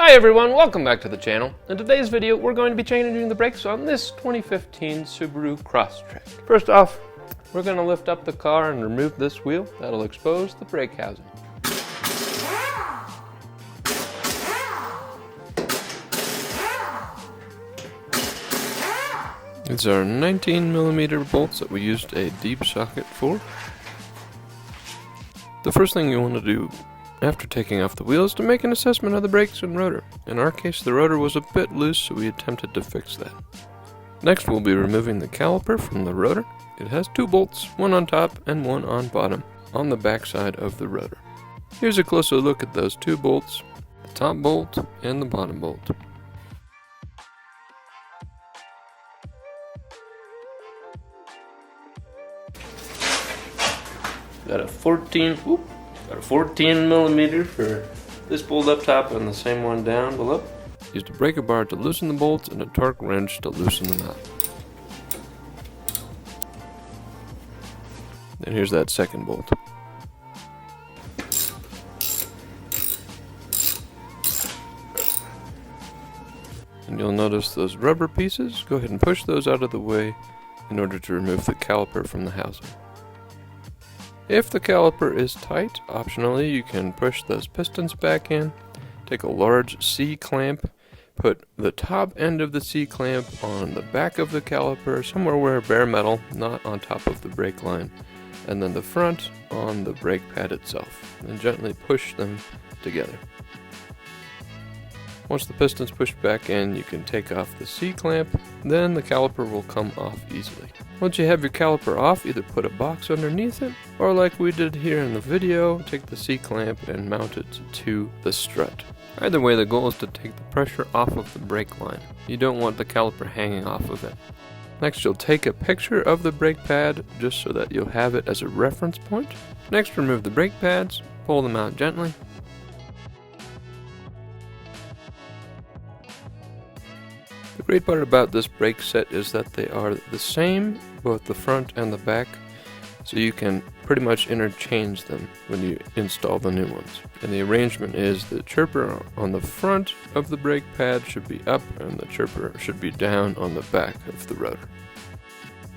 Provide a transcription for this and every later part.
Hi everyone, welcome back to the channel. In today's video, we're going to be changing the brakes on this 2015 Subaru Crosstrek. First off, we're going to lift up the car and remove this wheel. That'll expose the brake housing. These are 19mm bolts that we used a deep socket for. The first thing you want to do after taking off the wheel is to make an assessment of the brakes and rotor. In our case, the rotor was a bit loose, so we attempted to fix that. Next, we'll be removing the caliper from the rotor. It has two bolts, one on top and one on bottom, on the back side of the rotor. Here's a closer look at those two bolts, the top bolt and the bottom bolt. Got a 14mm for this bolt up top and the same one down below. Used a breaker bar to loosen the bolts and a torque wrench to loosen them out. And here's that second bolt. And you'll notice those rubber pieces. Go ahead and push those out of the way in order to remove the caliper from the housing. If the caliper is tight, optionally you can push those pistons back in, take a large C-clamp, put the top end of the C-clamp on the back of the caliper, somewhere where bare metal, not on top of the brake line, and then the front on the brake pad itself, and gently push them together. Once the piston's pushed back in, you can take off the C-clamp, then the caliper will come off easily. Once you have your caliper off, either put a box underneath it, or like we did here in the video, take the C-clamp and mount it to the strut. Either way, the goal is to take the pressure off of the brake line. You don't want the caliper hanging off of it. Next, you'll take a picture of the brake pad, just so that you'll have it as a reference point. Next, remove the brake pads, pull them out gently. The great part about this brake set is that they are the same, both the front and the back, so you can pretty much interchange them when you install the new ones. And the arrangement is the chirper on the front of the brake pad should be up and the chirper should be down on the back of the rotor.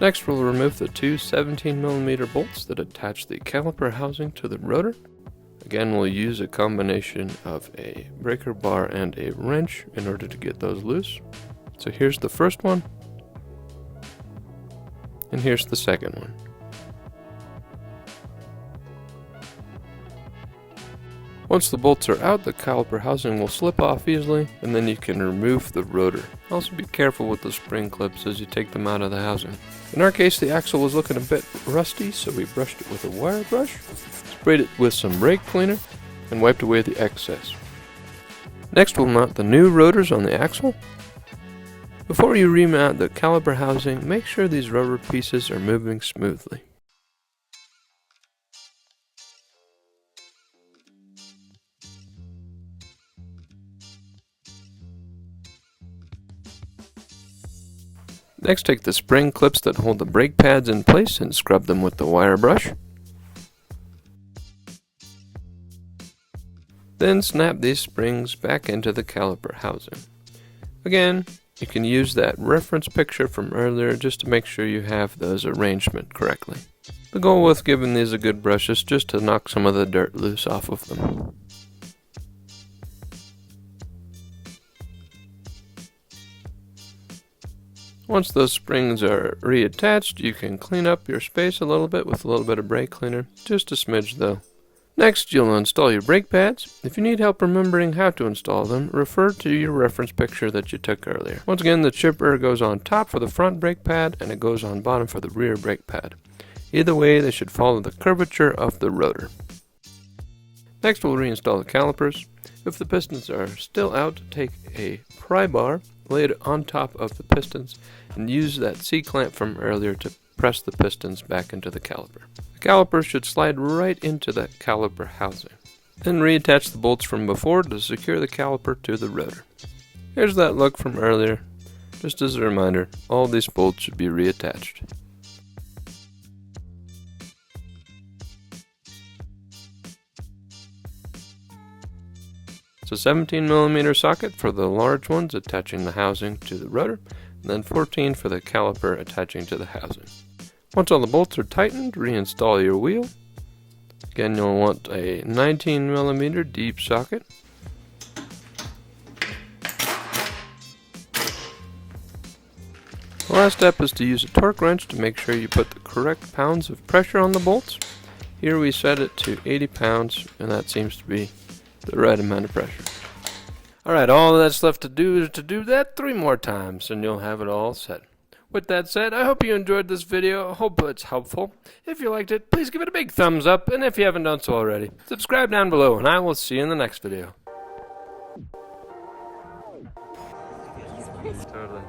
Next, we'll remove the two 17mm bolts that attach the caliper housing to the rotor. Again, we'll use a combination of a breaker bar and a wrench in order to get those loose. So here's the first one, and here's the second one. Once the bolts are out, the caliper housing will slip off easily, and then you can remove the rotor. Also be careful with the spring clips as you take them out of the housing. In our case, the axle was looking a bit rusty, so we brushed it with a wire brush, sprayed it with some brake cleaner, and wiped away the excess. Next, we'll mount the new rotors on the axle. Before you remount the caliper housing, make sure these rubber pieces are moving smoothly. Next, take the spring clips that hold the brake pads in place and scrub them with the wire brush. Then snap these springs back into the caliper housing. Again, you can use that reference picture from earlier just to make sure you have those arrangement correctly. The goal with giving these a good brush is just to knock some of the dirt loose off of them. Once those springs are reattached, you can clean up your space a little bit with a little bit of brake cleaner, just a smidge though. Next, you'll install your brake pads. If you need help remembering how to install them, refer to your reference picture that you took earlier. Once again, the chipper goes on top for the front brake pad and it goes on bottom for the rear brake pad. Either way, they should follow the curvature of the rotor. Next, we'll reinstall the calipers. If the pistons are still out, take a pry bar, lay it on top of the pistons, and use that C-clamp from earlier to press the pistons back into the caliper. The caliper should slide right into that caliper housing. Then reattach the bolts from before to secure the caliper to the rotor. Here's that look from earlier. Just as a reminder, all these bolts should be reattached. It's a 17mm socket for the large ones attaching the housing to the rotor, and then 14 for the caliper attaching to the housing. Once all the bolts are tightened, reinstall your wheel. Again, you'll want a 19mm deep socket. The last step is to use a torque wrench to make sure you put the correct pounds of pressure on the bolts. Here we set it to 80 pounds, and that seems to be the right amount of pressure. Alright, all that's left to do is to do that 3 more times, and you'll have it all set. With that said, I hope you enjoyed this video. I hope it's helpful. If you liked it, please give it a big thumbs up, and if you haven't done so already, subscribe down below, and I will see you in the next video. Totally.